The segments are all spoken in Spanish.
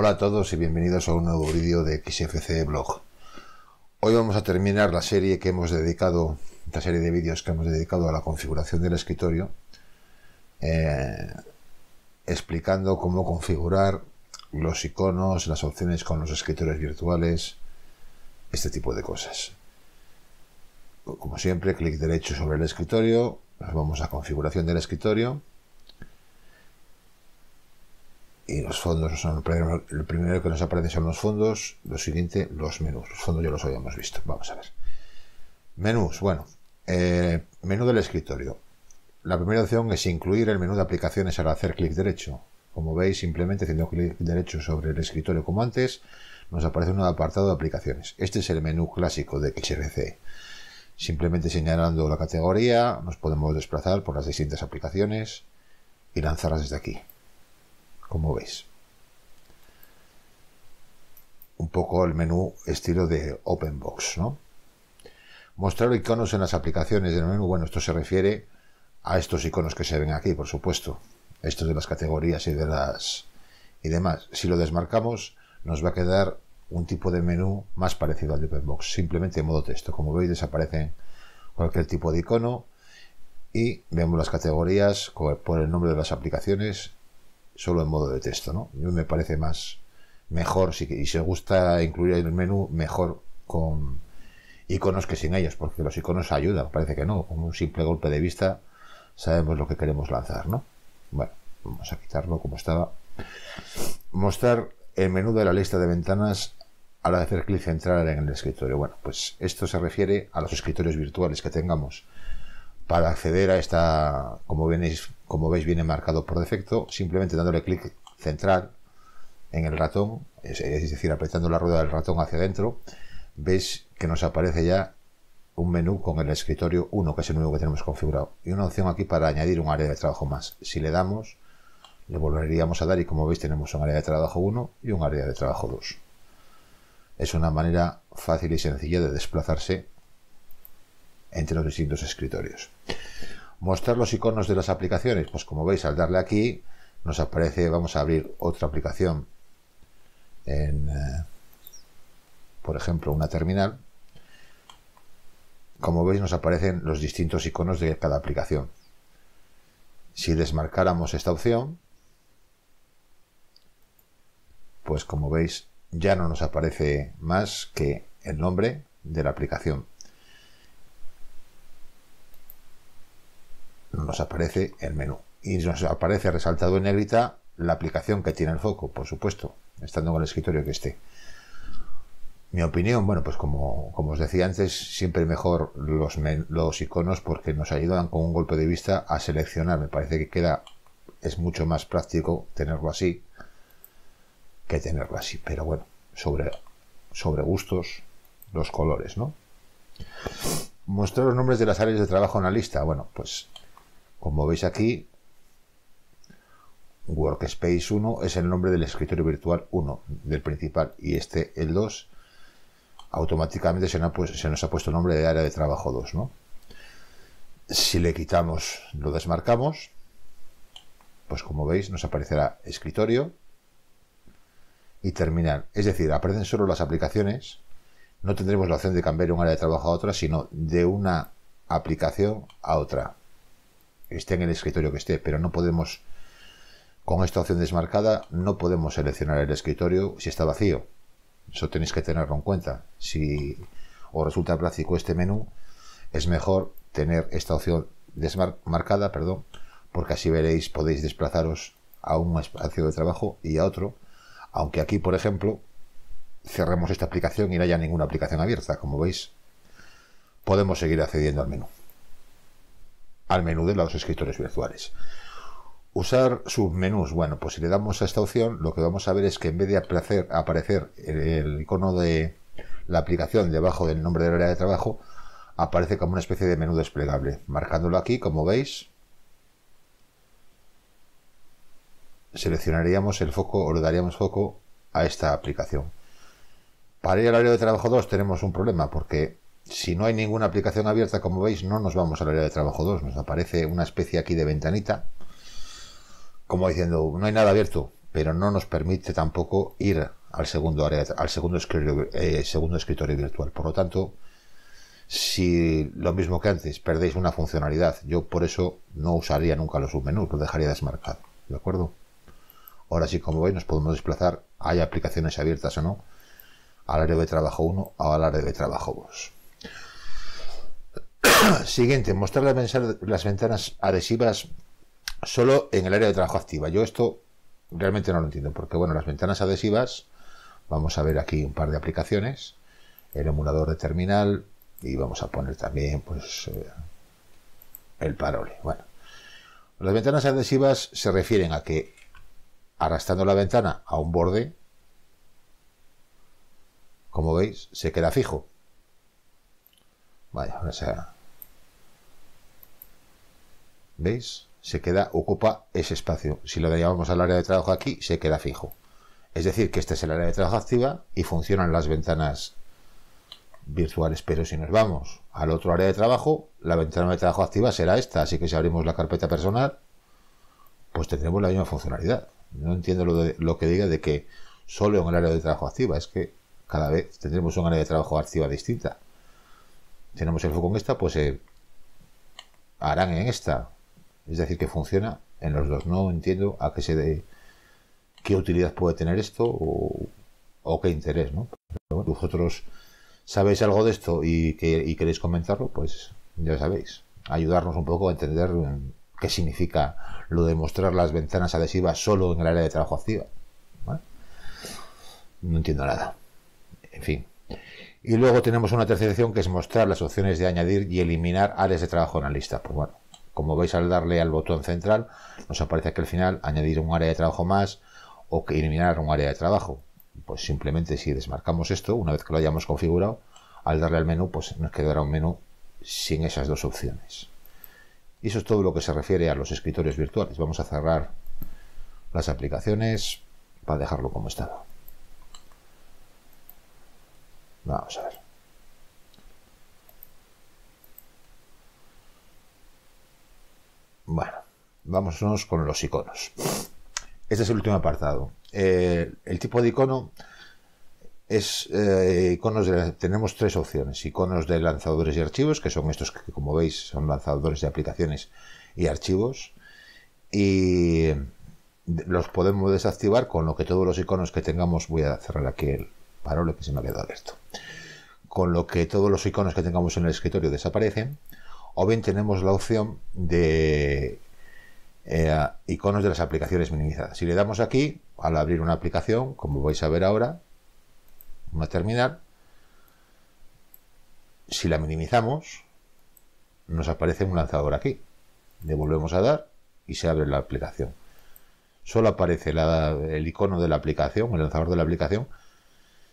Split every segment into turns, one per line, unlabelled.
Hola a todos y bienvenidos a un nuevo vídeo de XFCE Blog. Hoy vamos a terminar la serie que hemos dedicado, esta serie de vídeos que hemos dedicado a la configuración del escritorio, explicando cómo configurar los iconos, las opciones con los escritorios virtuales, este tipo de cosas. Como siempre, clic derecho sobre el escritorio, nos vamos a configuración del escritorio. Y los fondos son el primero que nos aparece son los fondos, lo siguiente los menús. Los fondos ya los habíamos visto. Vamos a ver. Menús, bueno, menú del escritorio. La primera opción es incluir el menú de aplicaciones al hacer clic derecho. Como veis, simplemente haciendo clic derecho sobre el escritorio como antes, nos aparece un nuevo apartado de aplicaciones. Este es el menú clásico de XFCE. Simplemente señalando la categoría, nos podemos desplazar por las distintas aplicaciones y lanzarlas desde aquí. Como veis, un poco el menú estilo de OpenBox, ¿no? Mostrar iconos en las aplicaciones del menú. Bueno, esto se refiere a estos iconos que se ven aquí, por supuesto, estos de las categorías y demás. Si lo desmarcamos, nos va a quedar un tipo de menú más parecido al de OpenBox, simplemente en modo texto. Como veis, desaparece cualquier tipo de icono y vemos las categorías por el nombre de las aplicaciones, solo en modo de texto, ¿no? A mí me parece mejor, y si os gusta incluir el menú, mejor con iconos que sin ellos, porque los iconos ayudan, parece que no, con un simple golpe de vista sabemos lo que queremos lanzar, ¿no? Bueno, vamos a quitarlo como estaba. Mostrar el menú de la lista de ventanas al hacer clic central en el escritorio. Bueno, pues esto se refiere a los escritorios virtuales que tengamos. Para acceder a esta, como veis, viene marcado por defecto, simplemente dándole clic central en el ratón, es decir, apretando la rueda del ratón hacia adentro, veis que nos aparece ya un menú con el escritorio 1, que es el nuevo que tenemos configurado, y una opción aquí para añadir un área de trabajo más. Si le damos, le volveríamos a dar y como veis tenemos un área de trabajo 1 y un área de trabajo 2. Es una manera fácil y sencilla de desplazarse entre los distintos escritorios. Mostrar los iconos de las aplicaciones. Pues como veis, al darle aquí nos aparece, vamos a abrir otra aplicación por ejemplo, una terminal. Como veis, nos aparecen los distintos iconos de cada aplicación. Si desmarcáramos esta opción, pues como veis ya no nos aparece más que el nombre de la aplicación. Nos aparece el menú y nos aparece resaltado en negrita la aplicación que tiene el foco, por supuesto, estando en el escritorio que esté. Mi opinión, bueno, pues como os decía antes, siempre mejor los iconos porque nos ayudan con un golpe de vista a seleccionar. Me parece que es mucho más práctico tenerlo así que tenerlo así, pero bueno, sobre gustos, los colores, ¿no? Mostrar los nombres de las áreas de trabajo en la lista. Bueno, pues como veis aquí, Workspace 1 es el nombre del escritorio virtual 1, del principal, y el 2, automáticamente se nos ha puesto el nombre de área de trabajo 2, ¿no? Si le quitamos, lo desmarcamos, pues como veis nos aparecerá escritorio y terminal. Es decir, aparecen solo las aplicaciones, no tendremos la opción de cambiar un área de trabajo a otra, sino de una aplicación a otra, esté en el escritorio que esté, pero no podemos con esta opción desmarcada no podemos seleccionar el escritorio si está vacío. Eso tenéis que tenerlo en cuenta. Si os resulta práctico este menú, es mejor tener esta opción desmarcada, perdón, porque así veréis, podéis desplazaros a un espacio de trabajo y a otro, aunque aquí, por ejemplo, cerremos esta aplicación y no haya ninguna aplicación abierta. Como veis, podemos seguir accediendo al menú de los escritorios virtuales. Usar submenús. Bueno, pues si le damos a esta opción, lo que vamos a ver es que en vez de aparecer el icono de la aplicación debajo del nombre del área de trabajo, aparece como una especie de menú desplegable. Marcándolo aquí, como veis, seleccionaríamos el foco o le daríamos foco a esta aplicación. Para ir al área de trabajo 2 tenemos un problema, porque si no hay ninguna aplicación abierta, como veis, no nos vamos al área de trabajo 2. Nos aparece una especie aquí de ventanita, como diciendo, no hay nada abierto, pero no nos permite tampoco ir al segundo área, al segundo escritorio virtual. Por lo tanto, si lo mismo que antes perdéis una funcionalidad, yo por eso no usaría nunca los submenús, lo dejaría desmarcado, ¿de acuerdo? Ahora sí, como veis, nos podemos desplazar, hay aplicaciones abiertas o no, al área de trabajo 1 o al área de trabajo 2. Siguiente, mostrar las ventanas adhesivas solo en el área de trabajo activa. Yo esto realmente no lo entiendo, porque bueno, las ventanas adhesivas, vamos a ver aquí un par de aplicaciones, el emulador de terminal, y vamos a poner también pues el Parole. Bueno, las ventanas adhesivas se refieren a que arrastrando la ventana a un borde, como veis, se queda fijo. Vaya, o sea, ¿veis? Se queda, ocupa ese espacio. Si lo llevamos al área de trabajo aquí, se queda fijo. Es decir, que este es el área de trabajo activa y funcionan las ventanas virtuales. Pero si nos vamos al otro área de trabajo, la ventana de trabajo activa será esta. Así que si abrimos la carpeta personal, pues tendremos la misma funcionalidad. No entiendo lo que diga de que solo en el área de trabajo activa. Es que cada vez tendremos un área de trabajo activa distinta. Tenemos el foco en esta, pues harán en esta. Es decir, que funciona en los dos. No entiendo a qué utilidad puede tener esto o qué interés, ¿no? Pero bueno, vosotros sabéis algo de esto y queréis comentarlo, pues ya sabéis. Ayudarnos un poco a entender qué significa lo de mostrar las ventanas adhesivas solo en el área de trabajo activa. ¿Vale? No entiendo nada. En fin. Y luego tenemos una tercera opción que es mostrar las opciones de añadir y eliminar áreas de trabajo en la lista. Pues bueno, como veis al darle al botón central, nos aparece aquí al final añadir un área de trabajo más o que eliminar un área de trabajo. Pues simplemente si desmarcamos esto, una vez que lo hayamos configurado, al darle al menú, pues nos quedará un menú sin esas dos opciones. Y eso es todo lo que se refiere a los escritorios virtuales. Vamos a cerrar las aplicaciones para dejarlo como estaba. Vamos a ver. Bueno, vámonos con los iconos. Este es el último apartado. El tipo de icono es iconos tenemos tres opciones: iconos de lanzadores y archivos, que son estos que, como veis, son lanzadores de aplicaciones y archivos, y los podemos desactivar con lo que todos los iconos que tengamos. Voy a cerrar aquí el Parole que se me ha quedado abierto. Con lo que todos los iconos que tengamos en el escritorio desaparecen, o bien tenemos la opción de iconos de las aplicaciones minimizadas. Si le damos aquí, al abrir una aplicación, como vais a ver ahora, una terminal, si la minimizamos, nos aparece un lanzador aquí. Le volvemos a dar y se abre la aplicación. Solo aparece el icono de la aplicación, el lanzador de la aplicación,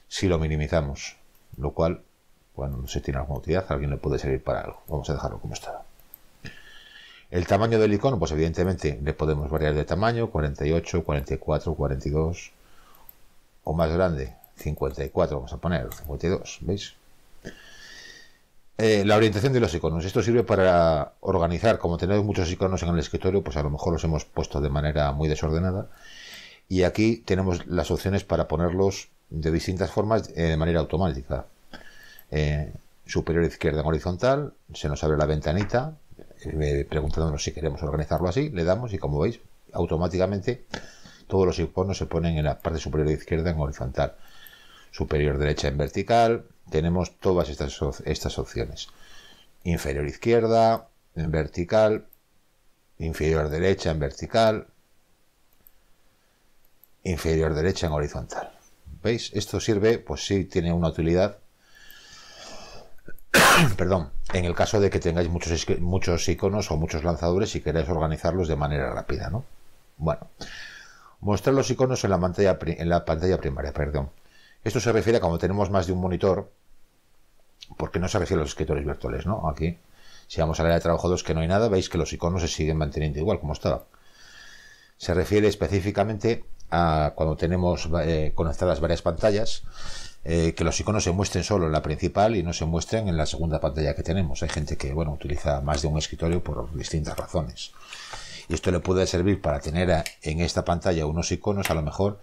si lo minimizamos, lo cual, bueno, no sé si tiene alguna utilidad, a alguien le puede servir para algo. Vamos a dejarlo como está. El tamaño del icono, pues evidentemente le podemos variar de tamaño, 48, 44, 42, o más grande, 54, vamos a poner 52, ¿veis? La orientación de los iconos. Esto sirve para organizar, como tenemos muchos iconos en el escritorio, pues a lo mejor los hemos puesto de manera muy desordenada. Y aquí tenemos las opciones para ponerlos de distintas formas de manera automática. Superior izquierda en horizontal, se nos abre la ventanita preguntándonos si queremos organizarlo así, le damos y como veis automáticamente todos los iconos se ponen en la parte superior izquierda en horizontal, superior derecha en vertical. Tenemos todas estas opciones: inferior izquierda en vertical, inferior derecha en vertical, inferior derecha en horizontal. ¿Veis? Esto sirve, pues sí, tiene una utilidad. Perdón, en el caso de que tengáis muchos iconos o muchos lanzadores y queráis organizarlos de manera rápida, ¿no? Bueno, mostrar los iconos en la pantalla primaria, perdón. Esto se refiere a cuando tenemos más de un monitor, porque no se refiere a los escritorios virtuales, ¿no? Aquí, si vamos al área de trabajo 2, que no hay nada, veis que los iconos se siguen manteniendo igual como estaban. Se refiere específicamente a cuando tenemos conectadas varias pantallas, que los iconos se muestren solo en la principal y no se muestren en la segunda pantalla que tenemos. Hay gente que, bueno, utiliza más de un escritorio por distintas razones. Y esto le puede servir para tener en esta pantalla unos iconos a lo mejor,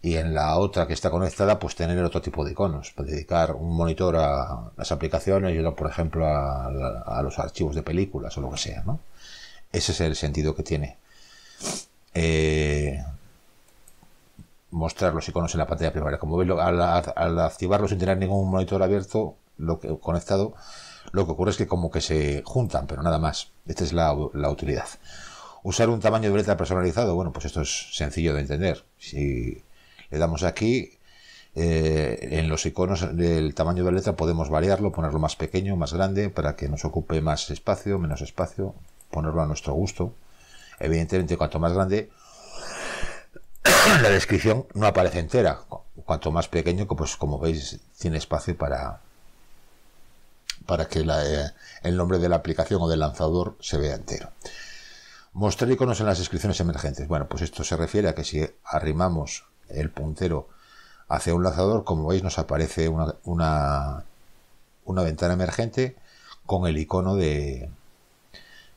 y en la otra que está conectada pues tener otro tipo de iconos, para dedicar un monitor a las aplicaciones y otro, por ejemplo, a los archivos de películas o lo que sea, ¿no? Ese es el sentido que tiene mostrar los iconos en la pantalla primaria. Como veis, al activarlo sin tener ningún monitor abierto, conectado, lo que ocurre es que como que se juntan, pero nada más. Esta es la utilidad. Usar un tamaño de letra personalizado, bueno, pues esto es sencillo de entender. Si le damos aquí, en los iconos del tamaño de letra podemos variarlo, ponerlo más pequeño, más grande, para que nos ocupe más espacio, menos espacio, ponerlo a nuestro gusto. Evidentemente, cuanto más grande, la descripción no aparece entera. Cuanto más pequeño, pues como veis, tiene espacio para que el nombre de la aplicación o del lanzador se vea entero. Mostrar iconos en las descripciones emergentes. Bueno, pues esto se refiere a que si arrimamos el puntero hacia un lanzador, como veis, nos aparece una ventana emergente con el icono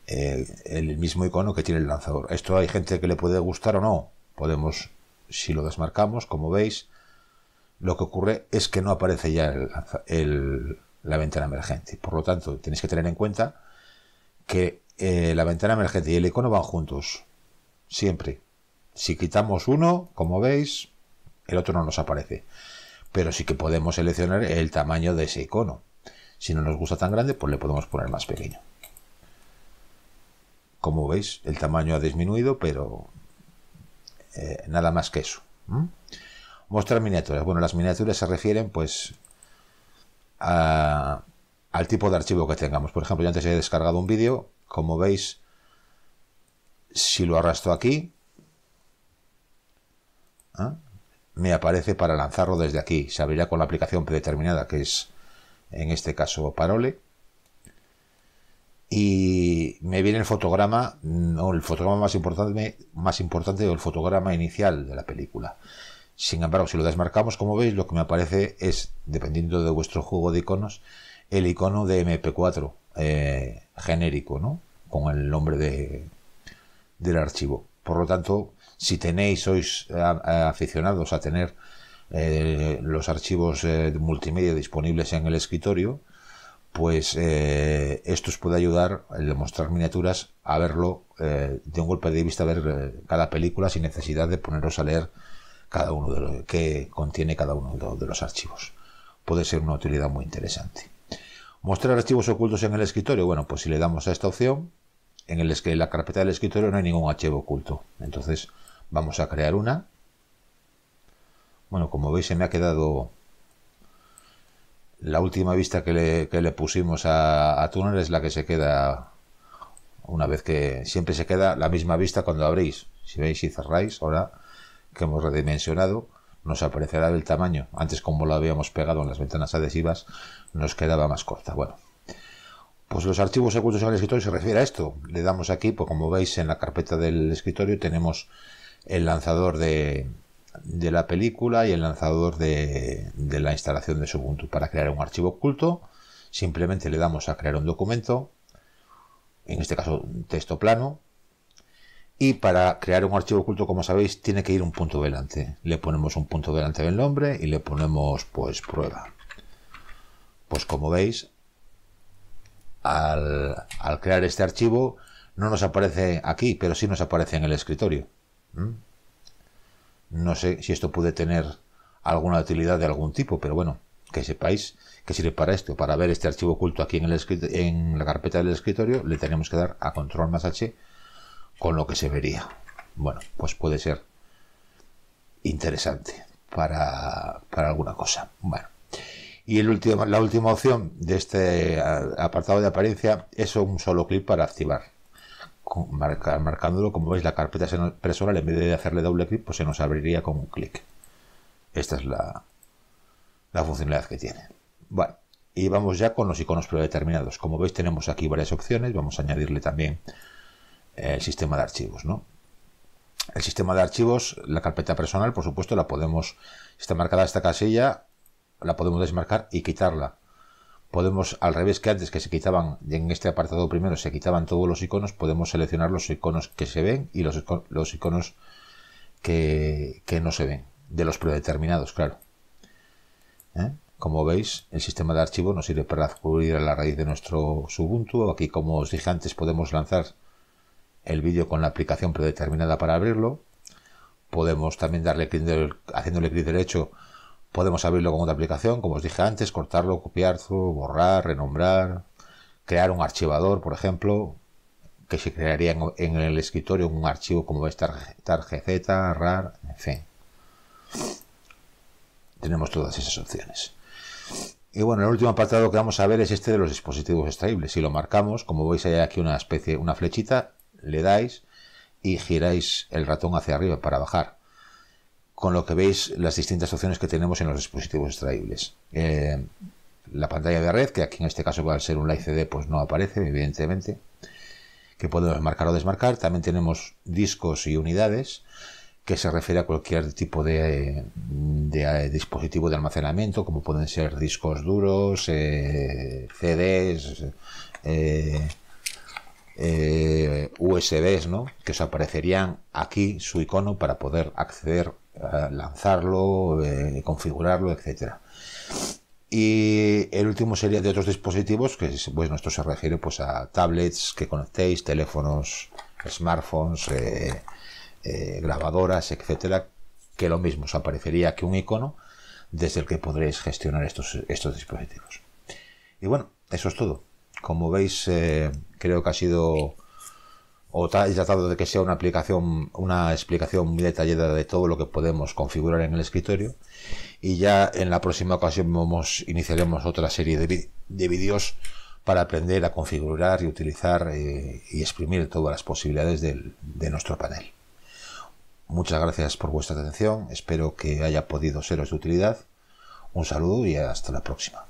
el mismo icono que tiene el lanzador. Esto hay gente que le puede gustar o no. Podemos, si lo desmarcamos, como veis, lo que ocurre es que no aparece ya la ventana emergente. Por lo tanto, tenéis que tener en cuenta que la ventana emergente y el icono van juntos, siempre. Si quitamos uno, como veis, el otro no nos aparece. Pero sí que podemos seleccionar el tamaño de ese icono. Si no nos gusta tan grande, pues le podemos poner más pequeño. Como veis, el tamaño ha disminuido, pero nada más que eso. Mostrar miniaturas. Bueno, las miniaturas se refieren pues al tipo de archivo que tengamos. Por ejemplo, yo antes he descargado un vídeo. Como veis, si lo arrastro aquí, me aparece para lanzarlo desde aquí. Se abrirá con la aplicación predeterminada, que es en este caso Parole. Y me viene el fotograma, o el fotograma más importante o el fotograma inicial de la película. Sin embargo, si lo desmarcamos, como veis, lo que me aparece es, dependiendo de vuestro juego de iconos, el icono de MP4 genérico, ¿no? Con el nombre del archivo. Por lo tanto, si sois aficionados a tener los archivos multimedia disponibles en el escritorio, pues esto os puede ayudar, el mostrar miniaturas, a verlo de un golpe de vista, a ver cada película sin necesidad de poneros a leer cada uno de lo que contiene cada uno de los archivos. Puede ser una utilidad muy interesante. Mostrar archivos ocultos en el escritorio. Bueno, pues si le damos a esta opción, en la carpeta del escritorio no hay ningún archivo oculto. Entonces vamos a crear una. Bueno, como veis, se me ha quedado la última vista que le pusimos a Tuner, es la que se queda una vez que siempre se queda la misma vista cuando abrís. Si veis y cerráis, ahora que hemos redimensionado, nos aparecerá el tamaño. Antes, como lo habíamos pegado en las ventanas adhesivas, nos quedaba más corta. Bueno, pues los archivos ocultos en el escritorio se refiere a esto. Le damos aquí, pues como veis, en la carpeta del escritorio tenemos el lanzador de la película y el lanzador de la instalación de Ubuntu. Para crear un archivo oculto, simplemente le damos a crear un documento, en este caso un texto plano, y para crear un archivo oculto, como sabéis, tiene que ir un punto delante. Le ponemos un punto delante del nombre y le ponemos pues prueba. Pues como veis, al crear este archivo, No nos aparece aquí, pero sí nos aparece en el escritorio. No sé si esto puede tener alguna utilidad de algún tipo, pero bueno, que sepáis que sirve para esto. Para ver este archivo oculto aquí en la carpeta del escritorio, le tenemos que dar a control más H, con lo que se vería. Bueno, pues puede ser interesante para alguna cosa. Bueno, y la última opción de este apartado de apariencia es un solo clic para activar. Marcándolo, como veis, la carpeta personal, en vez de hacerle doble clic, pues se nos abriría con un clic. Esta es la funcionalidad que tiene. Bueno, y vamos ya con los iconos predeterminados. Como veis, tenemos aquí varias opciones. Vamos a añadirle también el sistema de archivos, ¿no? El sistema de archivos, la carpeta personal, por supuesto, la podemos, si está marcada esta casilla, la podemos desmarcar y quitarla. Podemos, al revés que antes, que se quitaban, en este apartado primero se quitaban todos los iconos, podemos seleccionar los iconos que se ven y los iconos que no se ven, de los predeterminados, claro. Como veis, el sistema de archivos nos sirve para acudir a la raíz de nuestro Ubuntu. Aquí, como os dije antes, podemos lanzar el vídeo con la aplicación predeterminada para abrirlo. Podemos también darle clic, haciéndole clic derecho, podemos abrirlo con otra aplicación, como os dije antes, cortarlo, copiarlo, borrar, renombrar, crear un archivador, por ejemplo, que se crearía en el escritorio un archivo como veis, targz, rar, en fin. Tenemos todas esas opciones. Y bueno, el último apartado que vamos a ver es este de los dispositivos extraíbles. Si lo marcamos, como veis, hay aquí una flechita, le dais y giráis el ratón hacia arriba para bajar, con lo que veis las distintas opciones que tenemos en los dispositivos extraíbles. La pantalla de red, que aquí en este caso, al ser un Live CD, pues no aparece, evidentemente, que podemos marcar o desmarcar. También tenemos discos y unidades, que se refiere a cualquier tipo de dispositivo de almacenamiento, como pueden ser discos duros, CDs, USBs, ¿no? Que os aparecerían aquí su icono para poder acceder, lanzarlo, configurarlo, etcétera. Y el último sería de otros dispositivos, que bueno, esto se refiere pues a tablets que conectéis, teléfonos, smartphones, grabadoras, etcétera, que lo mismo os aparecería aquí un icono desde el que podréis gestionar estos dispositivos. Y bueno, eso es todo. Como veis, creo que ha sido, o he tratado de que sea una explicación muy detallada de todo lo que podemos configurar en el escritorio, y ya en la próxima ocasión iniciaremos otra serie de vídeos para aprender a configurar y utilizar y exprimir todas las posibilidades de nuestro panel. Muchas gracias por vuestra atención, espero que haya podido seros de utilidad. Un saludo y hasta la próxima.